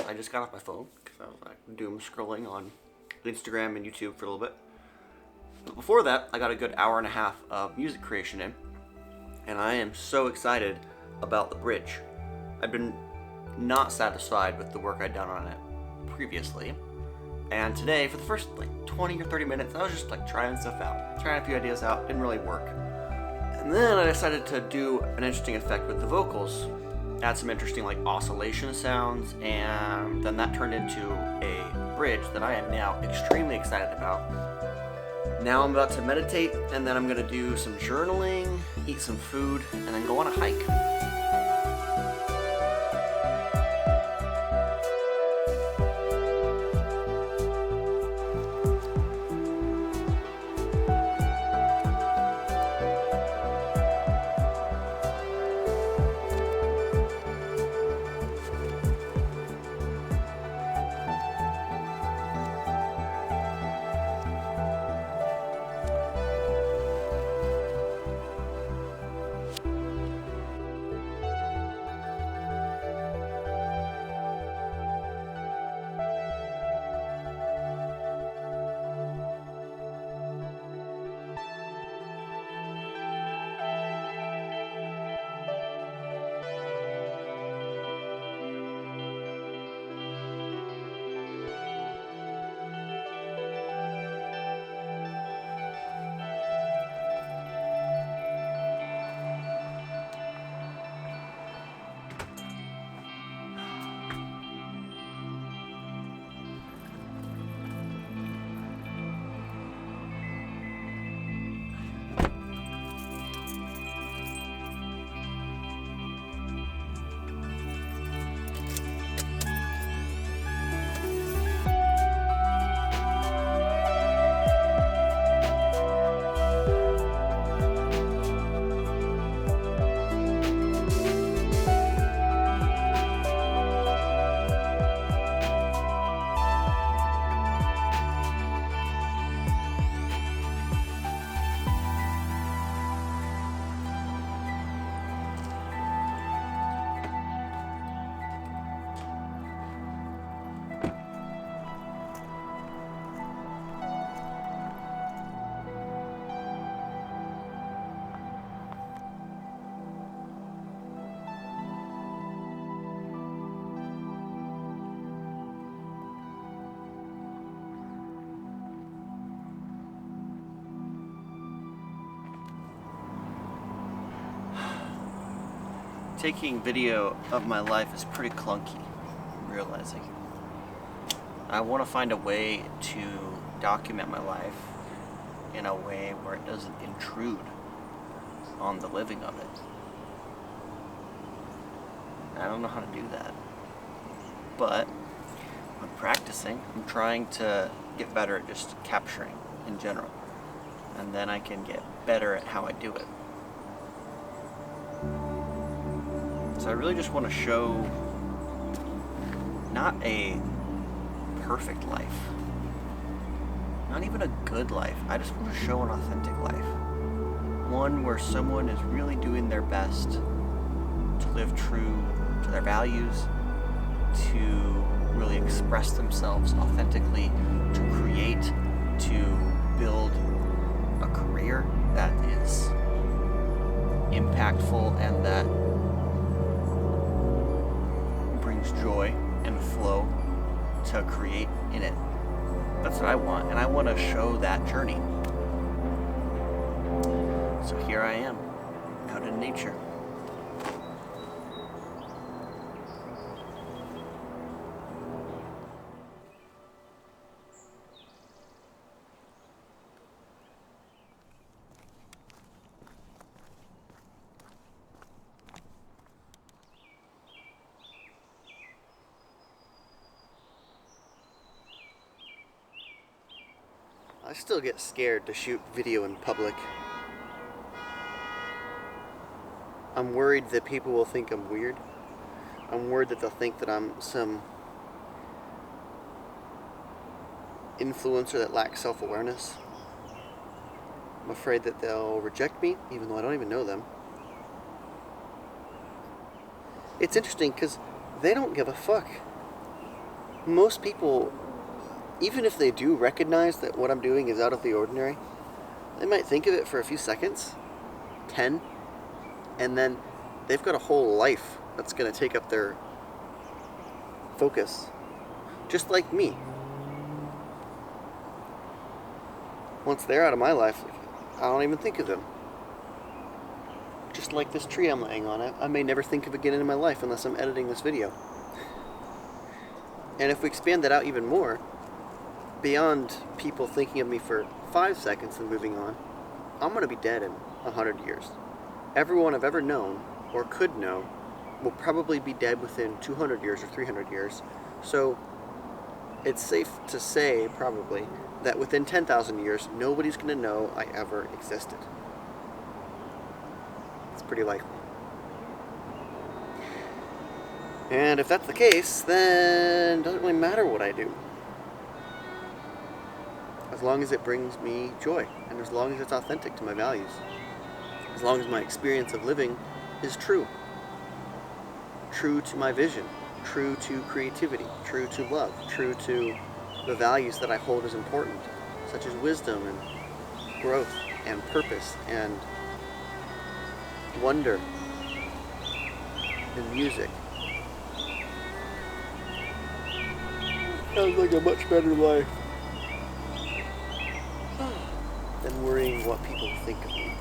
I just got off my phone because I was like doom scrolling on Instagram and YouTube for a little bit. But before that, I got a good hour and a half of music creation in, and I am so excited about the bridge. I've been not satisfied with the work I'd done on it previously, and today, for the first like 20 or 30 minutes, I was just like trying stuff out, trying a few ideas out. Didn't really work. And then I decided to do an interesting effect with the vocals, add some interesting like oscillation sounds, and then that turned into a bridge that I am now extremely excited about. Now I'm about to meditate, and then I'm going to do some journaling, eat some food, and then go on a hike. Taking video of my life is pretty clunky, I'm realizing. I want to find a way to document my life in a way where it doesn't intrude on the living of it. I don't know how to do that, but I'm practicing. I'm trying to get better at just capturing in general, and then I can get better at how I do it. So I really just want to show not a perfect life, not even a good life. I just want to show an authentic life. One where someone is really doing their best to live true to their values, to really express themselves authentically, to create, to build a career that is impactful and that brings joy and flow to create in it. That's what I want, and I want to show that journey. So here I am, out in nature. I still get scared to shoot video in public. I'm worried that people will think I'm weird. I'm worried that they'll think that I'm some influencer that lacks self-awareness. I'm afraid that they'll reject me, even though I don't even know them. It's interesting because they don't give a fuck. most people, even if they do recognize that what I'm doing is out of the ordinary, they might think of it for a few seconds, 10, and then they've got a whole life that's going to take up their focus, just like me. Once they're out of my life, I don't even think of them. Just like this tree I'm laying on, I may never think of again in my life unless I'm editing this video. And if we expand that out even more, beyond people thinking of me for 5 seconds and moving on, I'm going to be dead in 100 years. Everyone I've ever known, or could know, will probably be dead within 200 years or 300 years. So it's safe to say, probably, that within 10,000 years, nobody's going to know I ever existed. It's pretty likely. And if that's the case, then it doesn't really matter what I do. As long as it brings me joy, and as long as it's authentic to my values. As long as my experience of living is true. True to my vision. True to creativity. True to love. True to the values that I hold as important, such as wisdom and growth and purpose and wonder and music. Sounds like a much better life than worrying what people think of me.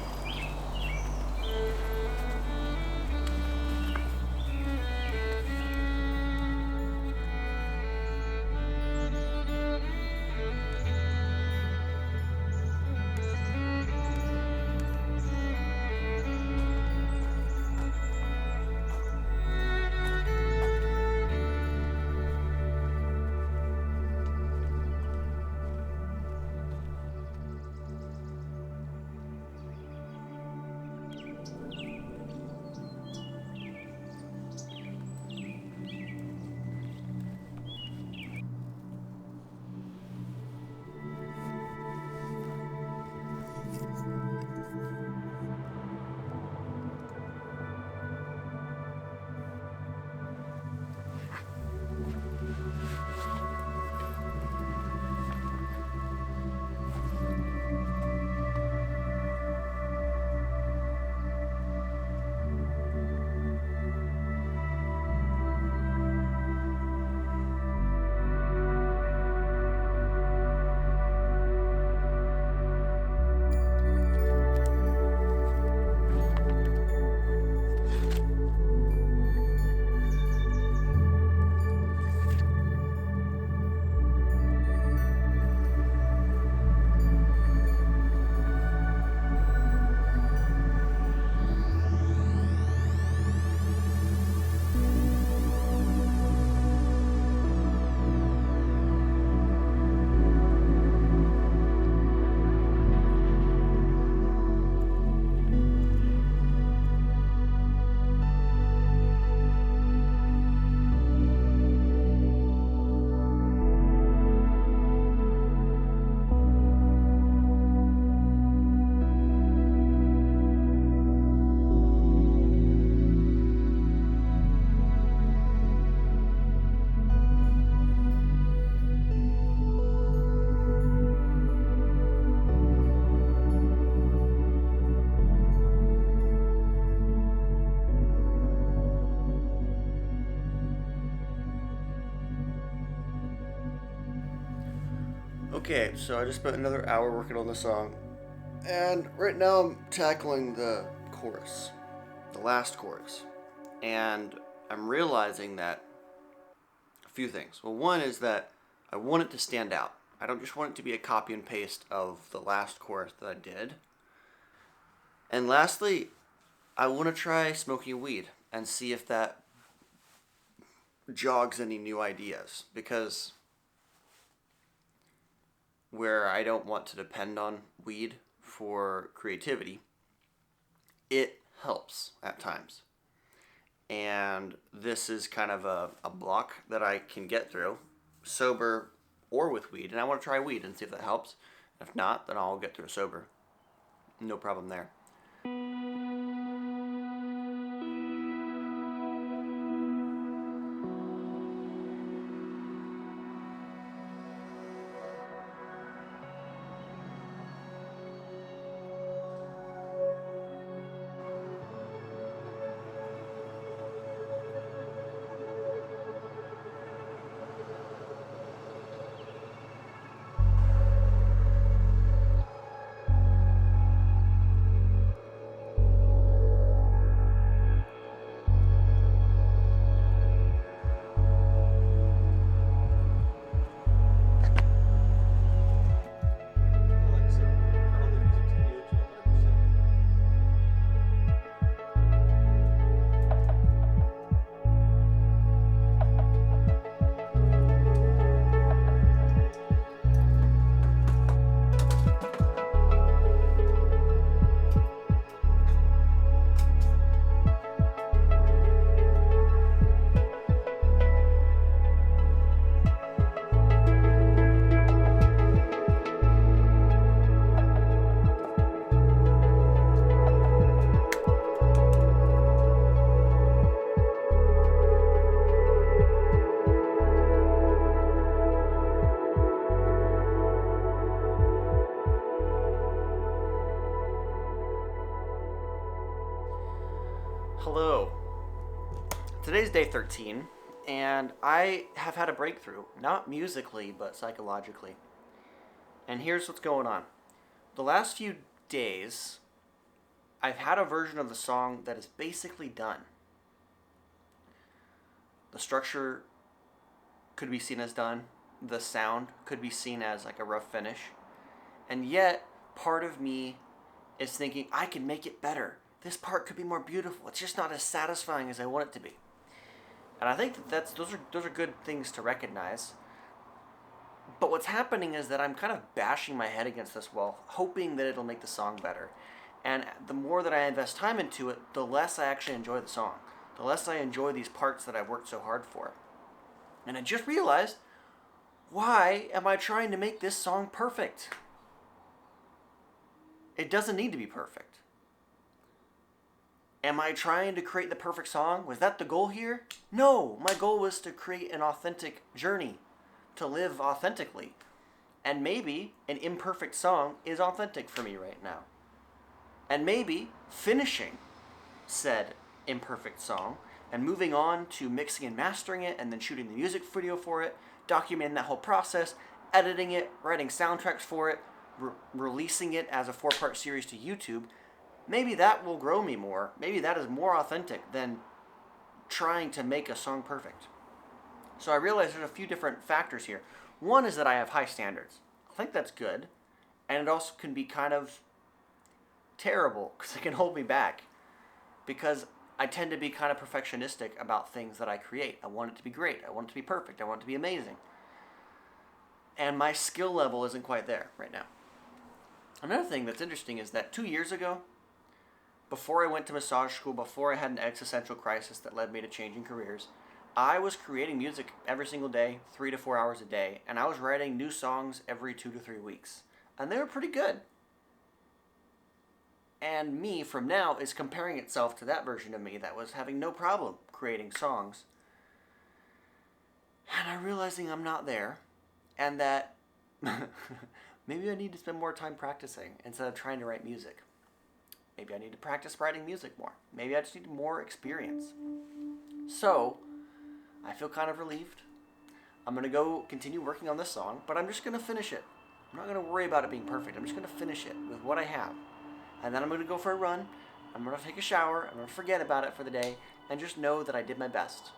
Okay, so I just spent another hour working on the song, and right now I'm tackling the chorus, the last chorus, and I'm realizing that a few things. Well, one is that I want it to stand out. I don't just want it to be a copy and paste of the last chorus that I did. And lastly, I want to try smoking weed and see if that jogs any new ideas, because where I don't want to depend on weed for creativity, it helps at times. And this is kind of a block that I can get through, sober or with weed. And I want to try weed and see if that helps. If not, then I'll get through sober. No problem there. Hello. Today's day 13, and I have had a breakthrough, not musically, but psychologically. And here's what's going on. The last few days, I've had a version of the song that is basically done. The structure could be seen as done. The sound could be seen as like a rough finish. And yet, part of me is thinking, I can make it better. This part could be more beautiful. It's just not as satisfying as I want it to be. And I think those are good things to recognize. But what's happening is that I'm kind of bashing my head against this wall, hoping that it'll make the song better. And the more that I invest time into it, the less I actually enjoy the song. The less I enjoy these parts that I've worked so hard for. And I just realized, why am I trying to make this song perfect? It doesn't need to be perfect. Am I trying to create the perfect song? Was that the goal here? No, my goal was to create an authentic journey, to live authentically. And maybe an imperfect song is authentic for me right now. And maybe finishing said imperfect song and moving on to mixing and mastering it and then shooting the music video for it, documenting that whole process, editing it, writing soundtracks for it, releasing it as a 4-part series to YouTube, maybe that will grow me more. Maybe that is more authentic than trying to make a song perfect. So I realize there's a few different factors here. One is that I have high standards. I think that's good. And it also can be kind of terrible because it can hold me back. Because I tend to be kind of perfectionistic about things that I create. I want it to be great. I want it to be perfect. I want it to be amazing. And my skill level isn't quite there right now. Another thing that's interesting is that 2 years ago, before I went to massage school, before I had an existential crisis that led me to changing careers, I was creating music every single day, 3 to 4 hours a day, and I was writing new songs every 2 to 3 weeks. And they were pretty good. And me, from now, is comparing itself to that version of me that was having no problem creating songs. And I'm realizing I'm not there, and that maybe I need to spend more time practicing instead of trying to write music. Maybe I need to practice writing music more. Maybe I just need more experience. So, I feel kind of relieved. I'm going to go continue working on this song, but I'm just going to finish it. I'm not going to worry about it being perfect. I'm just going to finish it with what I have. And then I'm going to go for a run. I'm going to take a shower. I'm going to forget about it for the day and just know that I did my best.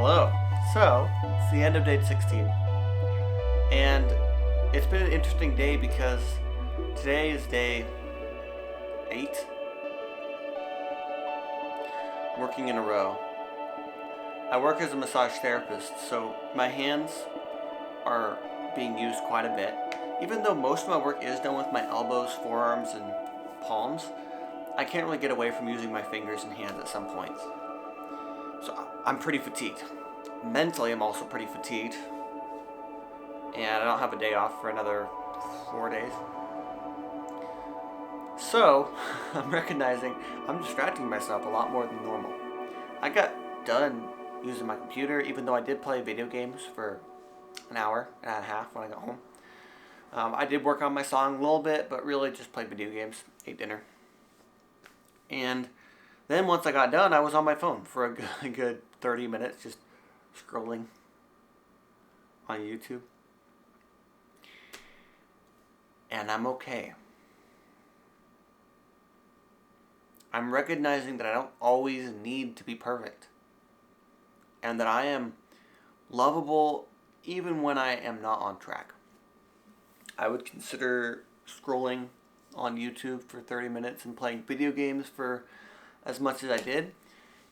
Hello. So, it's the end of day 16. And it's been an interesting day because today is day 8. Working in a row. I work as a massage therapist, so my hands are being used quite a bit. Even though most of my work is done with my elbows, forearms, and palms, I can't really get away from using my fingers and hands at some points. So I'm pretty fatigued. Mentally, I'm also pretty fatigued. And I don't have a day off for another 4 days. So, I'm recognizing I'm distracting myself a lot more than normal. I got done using my computer, even though I did play video games for an hour and a half when I got home. I did work on my song a little bit, but really just played video games, ate dinner. And then once I got done, I was on my phone for a good 30 minutes, just scrolling on YouTube. And I'm okay. I'm recognizing that I don't always need to be perfect. And that I am lovable even when I am not on track. I would consider scrolling on YouTube for 30 minutes and playing video games for as much as I did,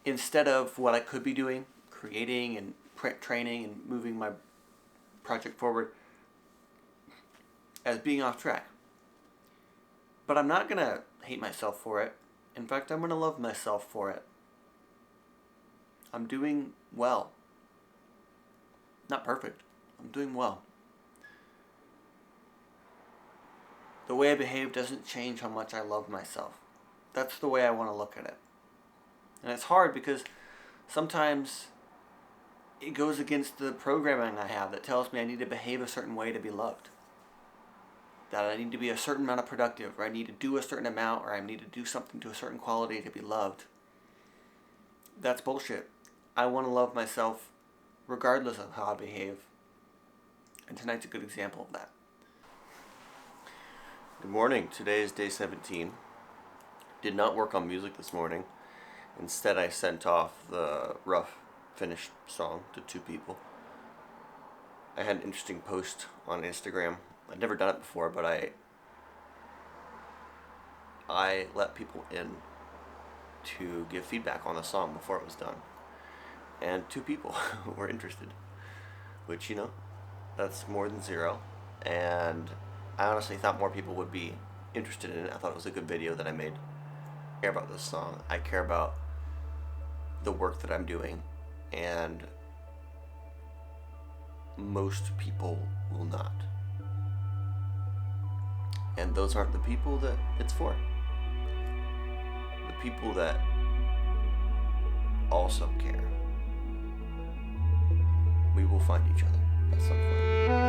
instead of what I could be doing, creating and training and moving my project forward, as being off track. But I'm not going to hate myself for it. In fact, I'm going to love myself for it. I'm doing well. Not perfect. I'm doing well. The way I behave doesn't change how much I love myself. That's the way I want to look at it. And it's hard because sometimes it goes against the programming I have that tells me I need to behave a certain way to be loved. That I need to be a certain amount of productive, or I need to do a certain amount, or I need to do something to a certain quality to be loved. That's bullshit. I want to love myself regardless of how I behave. And tonight's a good example of that. Good morning. Today is day 17. Did not work on music this morning. Instead, I sent off the rough finished song to 2 people. I had an interesting post on Instagram. I'd never done it before, but I let people in to give feedback on the song before it was done. And 2 people were interested, which, that's more than 0. And I honestly thought more people would be interested in it. I thought it was a good video that I made. I care about this song. I care about the work that I'm doing, and most people will not. And those aren't the people that it's for. The people that also care. We will find each other at some point.